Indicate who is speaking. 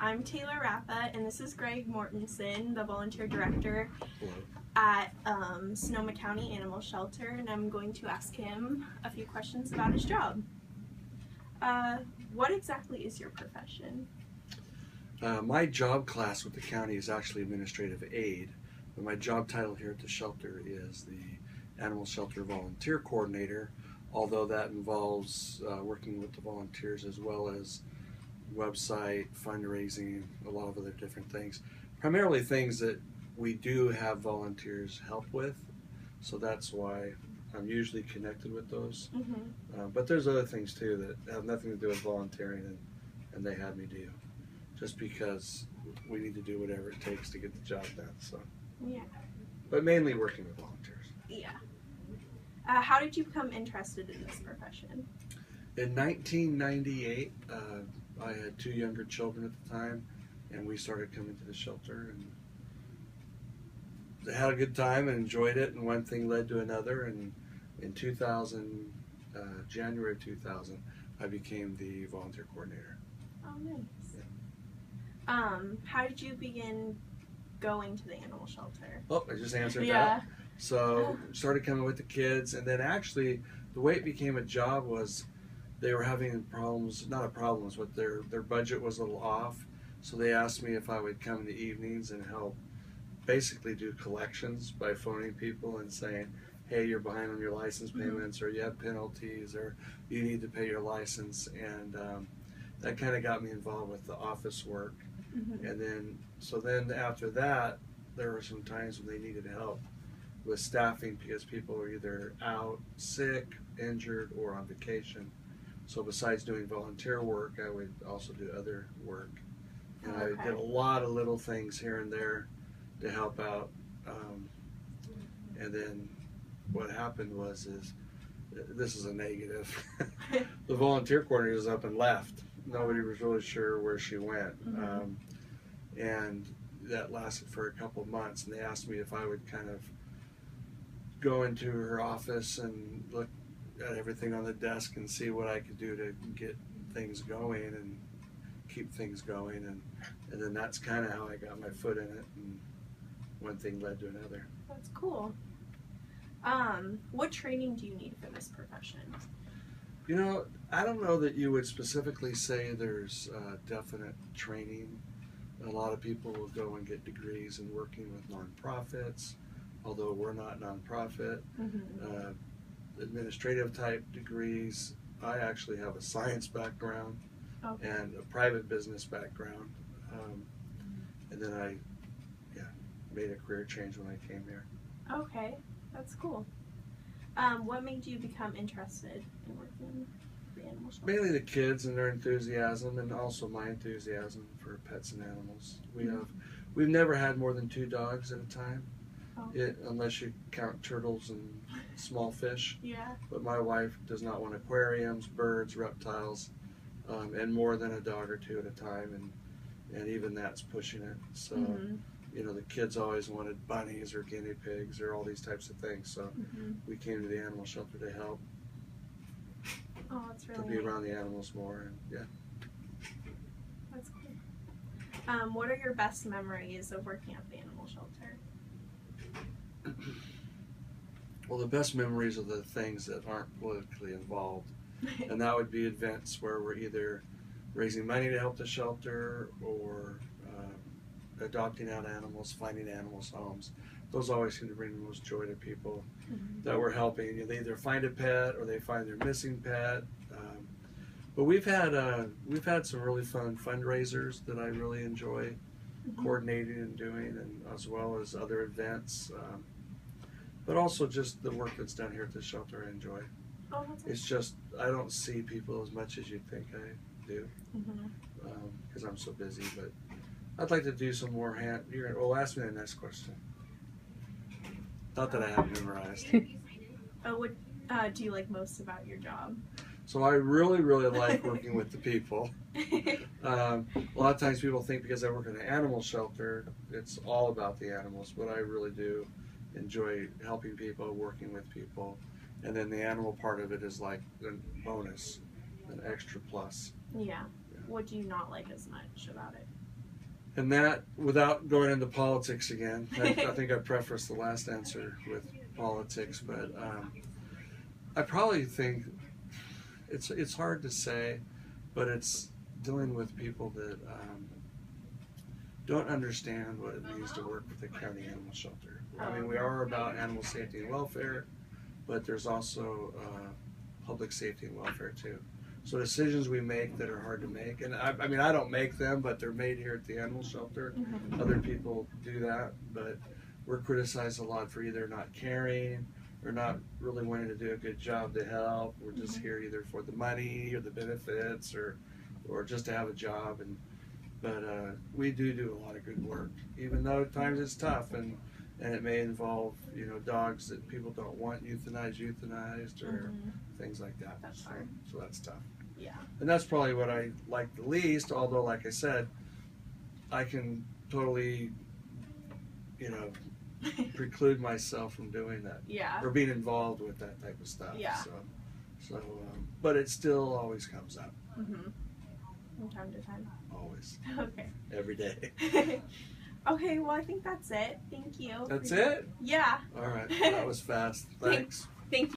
Speaker 1: I'm Taylor Rappa, and this is Greg Mortenson, the volunteer director
Speaker 2: Hello.
Speaker 1: at Sonoma County Animal Shelter, and I'm going to ask him a few questions about his job. What exactly is your profession?
Speaker 2: My job class with the county is actually administrative aide, but my job title here at the shelter is the Animal Shelter Volunteer Coordinator, although that involves working with the volunteers as well as website, fundraising, a lot of other different things. Primarily things that we do have volunteers help with, so that's why I'm usually connected with those.
Speaker 1: Mm-hmm.
Speaker 2: But there's other things too that have nothing to do with volunteering, and they have me do, just because we need to do whatever it takes to get the job done. So,
Speaker 1: Yeah.
Speaker 2: but mainly working with volunteers.
Speaker 1: Yeah. How did you become interested in this profession?
Speaker 2: In 1998, I had 2 younger children at the time, and we started coming to the shelter, and had a good time and enjoyed it, and one thing led to another, and in 2000, January of 2000, I became the volunteer coordinator.
Speaker 1: Oh, nice.
Speaker 2: Yeah.
Speaker 1: How did you begin going to the animal shelter?
Speaker 2: Oh, I just answered
Speaker 1: Yeah.
Speaker 2: that. So started coming with the kids, and then actually the way it became a job was they were having problems, not problems, but their budget was a little off, so they asked me if I would come in the evenings and help basically do collections by phoning people and saying, hey, you're behind on your license payments, or you have penalties, or you need to pay your license, and that kind of got me involved with the office work.
Speaker 1: Mm-hmm.
Speaker 2: And then after that, there were some times when they needed help with staffing because people were either out, sick, injured, or on vacation. So besides doing volunteer work, I would also do other work. And
Speaker 1: Okay.
Speaker 2: I did a lot of little things here and there to help out. And then what happened was this is a negative. The volunteer coordinator was up and left. Nobody was really sure where she went.
Speaker 1: Mm-hmm.
Speaker 2: And that lasted for a couple of months, and they asked me if I would kind of go into her office and look at everything on the desk and see what I could do to get things going and keep things going, and then that's kind of how I got my foot in it, and one thing led to another.
Speaker 1: That's cool. What training do you need for this profession?
Speaker 2: You know, I don't know that you would specifically say there's definite training. A lot of people will go and get degrees in working with nonprofits, although we're not nonprofit.
Speaker 1: Mm-hmm.
Speaker 2: Administrative type degrees. I actually have a science background.
Speaker 1: Okay.
Speaker 2: And a private business background. And then I made a career change when I came here.
Speaker 1: Okay, that's cool. What made you become interested in working for the animal shelter?
Speaker 2: Mainly the kids and their enthusiasm, and also my enthusiasm for pets and animals. We've never had more than 2 dogs at a time, unless you count turtles and small fish.
Speaker 1: Yeah.
Speaker 2: But my wife does not want aquariums, birds, reptiles, and more than a dog or 2 at a time, and even that's pushing it. So, you know, the kids always wanted bunnies or guinea pigs or all these types of things. So we came to the animal shelter to help.
Speaker 1: Oh, that's really
Speaker 2: to be
Speaker 1: nice.
Speaker 2: around the animals more, and
Speaker 1: That's cool. What are your best memories of working at the animal shelter?
Speaker 2: Well, the best memories are the things that aren't politically involved, and that would be events where we're either raising money to help the shelter or adopting out animals, finding animals homes. Those always seem to bring the most joy to people that we're helping. They either find a pet or they find their missing pet. But we've had some really fun fundraisers that I really enjoy coordinating and doing, and as well as other events. But also just the work that's done here at the shelter I enjoy.
Speaker 1: Oh, that's
Speaker 2: It's just, I don't see people as much as you'd think I do, because I'm so busy, but I'd like to do some more ask me the next question. Not that I have memorized.
Speaker 1: What do you like most about your job?
Speaker 2: So I really, really like working with the people. A lot of times people think because I work in an animal shelter, it's all about the animals, but I really do enjoy helping people, working with people, and then the animal part of it is like a bonus, an extra plus.
Speaker 1: Yeah. What do you not like as much about it?
Speaker 2: And that, without going into politics again, I think I prefaced the last answer with politics, but I probably think it's hard to say, but it's dealing with people that don't understand what it means to work with the county animal shelter. I mean, we are about animal safety and welfare, but there's also public safety and welfare too. So decisions we make that are hard to make, and I mean, I don't make them, but they're made here at the animal shelter. Other people do that, but we're criticized a lot for either not caring or not really wanting to do a good job to help. We're just here either for the money or the benefits or just to have a job. But we do a lot of good work, even though at times it's tough and it may involve, you know, dogs that people don't want euthanized or things like that.
Speaker 1: That's hard.
Speaker 2: So that's tough.
Speaker 1: Yeah.
Speaker 2: And that's probably what I like the least, although like I said, I can totally, you know, preclude myself from doing that.
Speaker 1: Yeah.
Speaker 2: Or being involved with that type of stuff.
Speaker 1: Yeah.
Speaker 2: So but it still always comes up.
Speaker 1: From time to time.
Speaker 2: Always.
Speaker 1: Okay.
Speaker 2: Every day.
Speaker 1: Okay, well, I think that's it. Thank you.
Speaker 2: That's it?
Speaker 1: Yeah.
Speaker 2: All right. That was fast. Thanks.
Speaker 1: Thank you.